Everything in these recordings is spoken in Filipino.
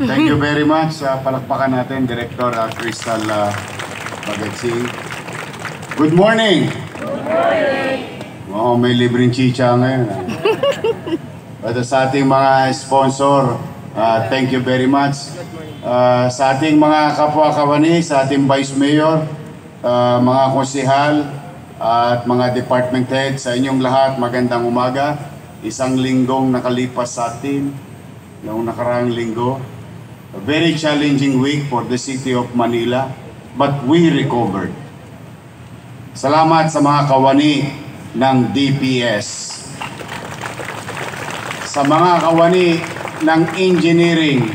Thank you very much. Palakpakan natin, Director Crystal Bagatsing. Good morning! Good morning! Oh, may libreng chicha ngayon. At sa ating mga sponsor, thank you very much. Sa ating mga kapwa-kawani, sa ating Vice Mayor, mga konsehal, at mga department head, sa inyong lahat, magandang umaga. Isang linggong nakalipas sa atin, noong nakaraang linggo. A very challenging week for the city of Manila, but we recovered. Salamat sa mga kawani ng DPS. Sa mga kawani ng engineering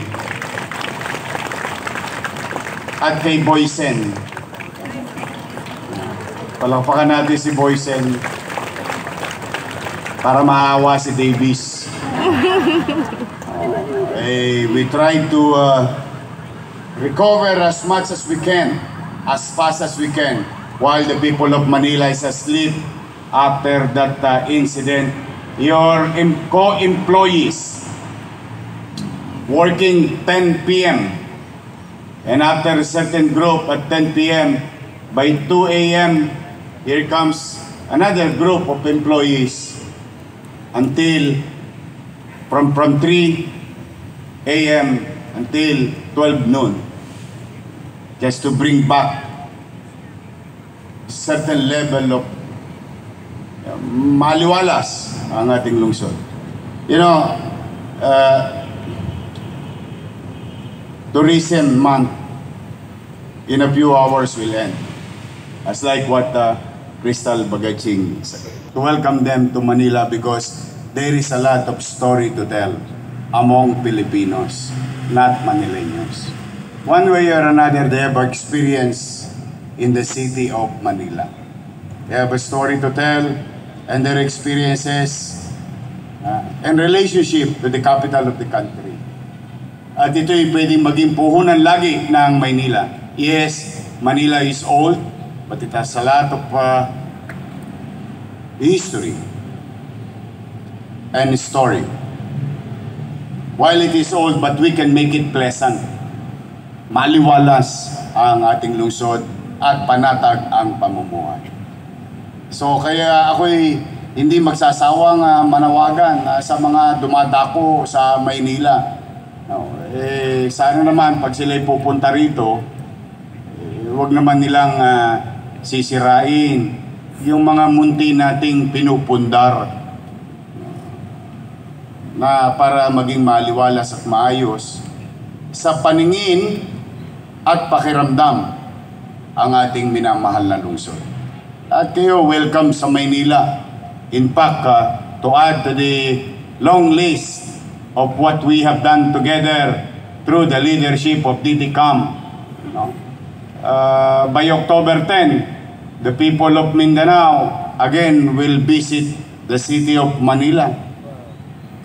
at kay Boysen. Palakpakan natin si Boysen para maawa si Davis. We try to recover as much as we can, as fast as we can, while the people of Manila is asleep after that incident. Your co-employees working 10 p.m. and after a certain group at 10 p.m. by 2 a.m. here comes another group of employees until from 3 a.m. until 12 noon, just to bring back certain level of maliwalas ang ating lungsod. You know, tourism month in a few hours will end. As like what Crystal Bagatsing said. To welcome them to Manila because there is a lot of story to tell among Filipinos, not Manileños. One way or another, they have experience in the city of Manila. They have a story to tell and their experiences and relationship to the capital of the country. At ito'y pwedeng maging puhunan lagi ng Maynila. Yes, Manila is old, but it has a lot of history and story. While it is old, but we can make it pleasant. Maliwalas ang ating lungsod at panatag ang pamumuhay. So kaya ako'y hindi magsasawang manawagan sa mga dumadako sa Maynila. No, sana naman pag sila'y pupunta rito, huwag naman nilang sisirain yung mga munti nating pinupundar na para maging maliwalas at maayos sa paningin at pakiramdam ang ating minamahal na lungsod. At kayo, welcome sa Maynila. In fact, to add to the long list of what we have done together through the leadership of DTCAM, by October 10, the people of Mindanao again will visit the city of Manila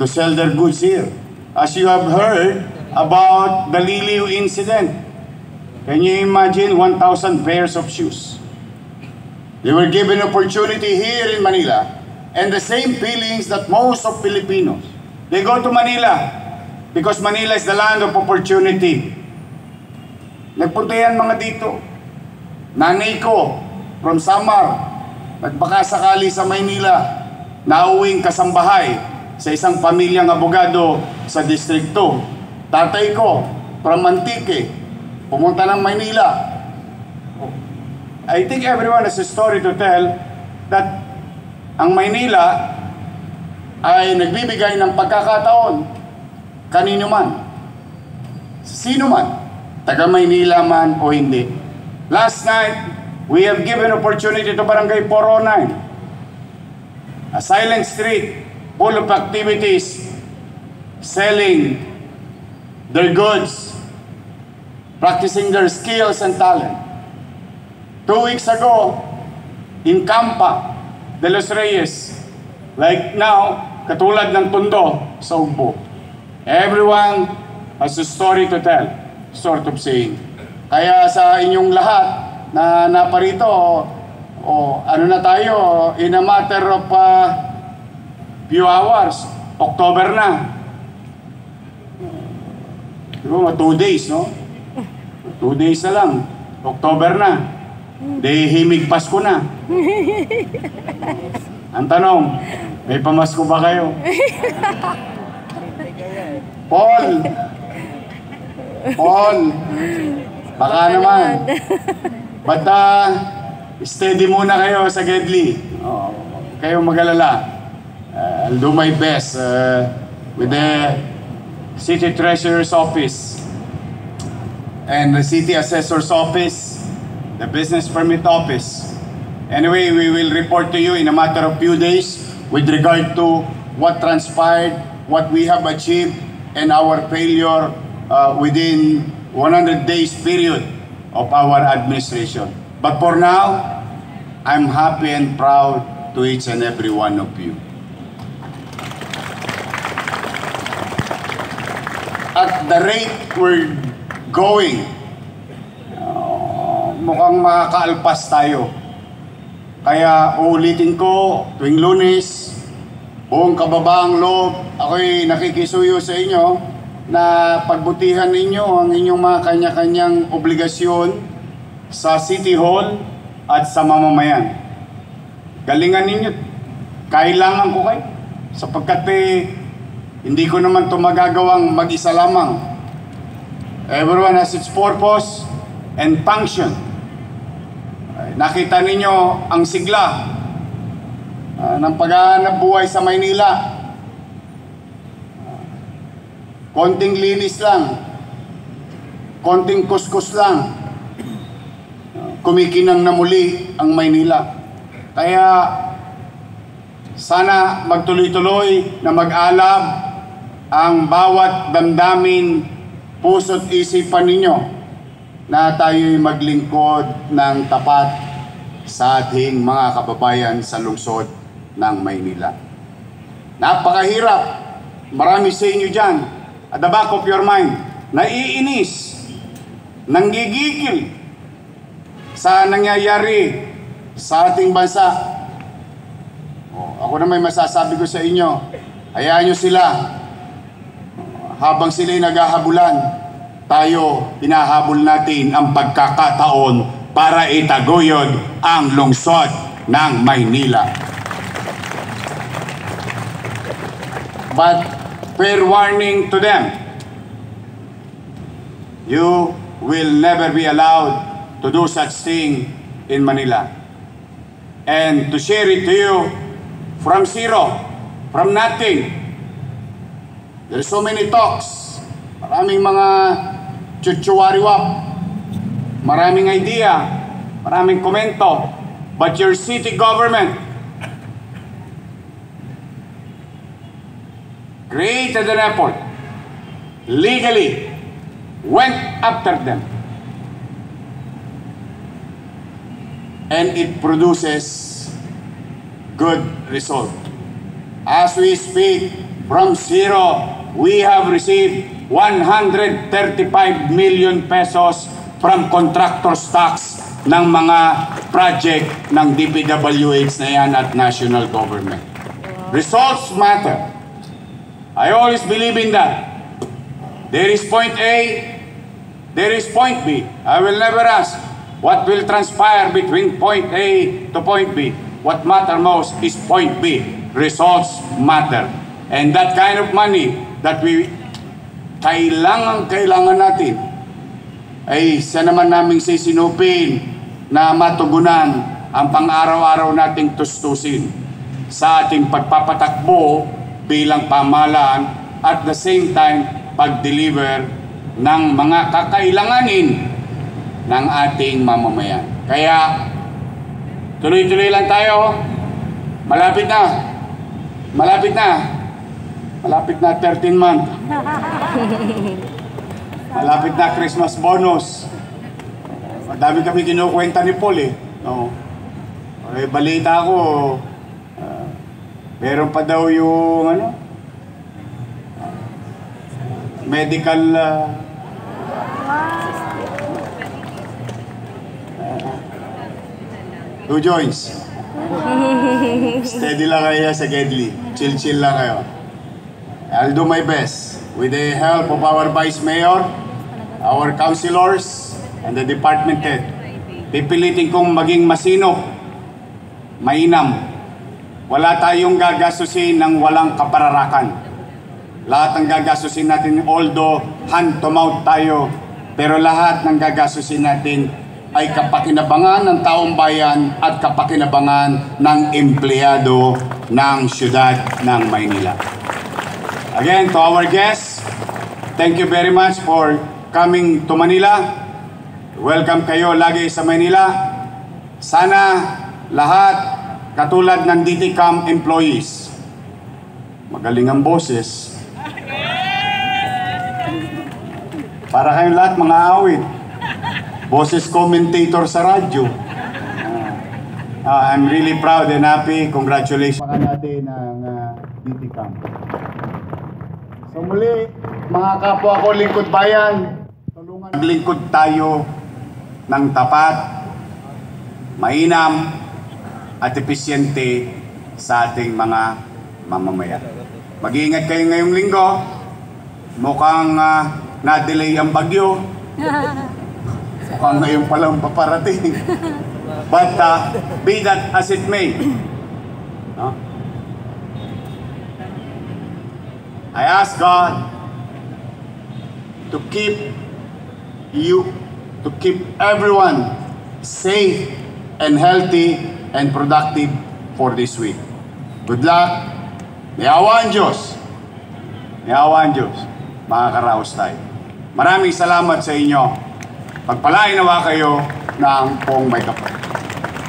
to sell their goods here. As you have heard about the Liliw incident, can you imagine 1,000 pairs of shoes? They were given opportunity here in Manila and the same feelings that most of Filipinos. They go to Manila because Manila is the land of opportunity. Nagpunta yan mga dito. Nanay ko from Samar, nagbaka sakali sa Maynila, nauwing kasambahay sa isang pamilyang abogado sa distrikto. Tatay ko from Antique, pumunta ng Maynila. I think everyone has a story to tell that ang Maynila ay nagbibigay ng pagkakataon kanino man, sino man, taga Maynila man o hindi. Last night, we have given opportunity to Barangay 409, a silent street full of activities, selling their goods, practicing their skills and talent. 2 weeks ago, in Campa de los Reyes, like now, katulad ng Tondo sa Ugbo, everyone has a story to tell, sort of saying. Kaya sa inyong lahat na naparito, ano na tayo, in a matter of few hours, October na. Di ba, 2 days, no? 2 days na lang. October na. Di himig Pasko na. Ang tanong, may pamasko ba kayo? Paul! Baka naman. But steady muna kayo sa Gedli. Kayo mag-alala. I'll do my best with the City Treasurer's Office and the City Assessor's Office, the Business Permit Office. Anyway, we will report to you in a matter of few days with regard to what transpired, what we have achieved, and our failure within 100 days period of our administration. But for now, I'm happy and proud to each and every one of you. At the rate we're going, mukhang makakaalpas tayo. Kaya uulitin ko, tuwing Lunes, buong kababaang loob, ako'y nakikisuyo sa inyo na pagbutihan ninyo ang inyong mga kanya-kanyang obligasyon sa City Hall at sa mamamayan. Galingan ninyo, kailangan ko kayo, sapagkat hindi ko naman ito magagawang mag-isa lamang. Everyone has its purpose and function. Nakita ninyo ang sigla ng paghahanap buhay sa Maynila. Konting linis lang, konting kuskus lang, kumikinang na muli ang Maynila. Kaya sana magtuloy-tuloy na mag-alab ang bawat damdamin, puso't isipan ninyo na tayo'y maglingkod ng tapat sa ating mga kababayan sa lungsod ng Maynila. Napakahirap. Marami sa inyo dyan, at the back of your mind, naiinis, nanggigigil sa nangyayari sa ating bansa. Ako na may masasabi ko sa inyo, hayaan nyo sila. Habang sila'y naghahabulan, tayo, hinahabol natin ang pagkakataon para itaguyod ang lungsod ng Maynila. But fair warning to them, you will never be allowed to do such thing in Manila. And to share it to you from zero, from nothing. There's so many talks, maraming mga chuchuwariwap, maraming idea, maraming komento, but your city government created an effort, legally went after them, and it produces good result. As we speak, from zero, we have received 135 million pesos from contractor's tax ng mga project ng DPWH na yan at national government. Results matter. I always believe in that. There is point A, there is point B. I will never ask what will transpire between point A to point B. What matters most is point B. Results matter. And that kind of money that we kailangan natin ay siya naman naming sisinupin na matugunan ang pang-araw-araw nating tustusin sa ating pagpapatakbo bilang pamahalaan at the same time pag-deliver ng mga kakailanganin ng ating mamamayan. Kaya tuloy-tuloy lang tayo. Malapit na 13 month. Malapit na Christmas bonus. Madami kami kinukwenta ni Paul No. Balita ko, meron pa daw yung medical two joints. Steady lang kayo sa Gedli. Chill lang kayo. I'll do my best. with the help of our Vice Mayor, our councilors, and the department head, pipilitin kong maging masinop, mainam. Wala tayong gagastusin ng walang kapararakan. Lahat ng gagastusin natin, although hand to mouth tayo, pero lahat ng gagastusin natin ay kapakinabangan ng taong bayan at kapakinabangan ng empleyado ng siyudad ng Maynila. Again, to our guests, thank you very much for coming to Manila. Welcome kayo lagi sa Manila. Sana lahat katulad ng DTCAM employees, magaling ang boses. Para kayong lahat mga awit. Boses commentator sa radyo. I'm really proud and happy. Congratulations mga natin ng DTCAM. So muli, mga kapwa ko lingkod bayan, tulungan maglingkod tayo ng tapat, mainam, at epesyente sa ating mga mamamayan. Mag-iingat kayo ngayong linggo. Mukhang na-delay ang bagyo. Mukhang ngayon palang paparating. But be that as it may, no? I ask God to keep you, to keep everyone safe and healthy and productive for this week. Good luck. Niyawa ang Diyos. Niyawa ang Diyos. Mga karaos tayo. Maraming salamat sa inyo. Pagpalain nawa kayo ng Pong May Kapal.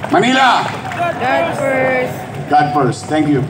Manila! God first. God first. Thank you.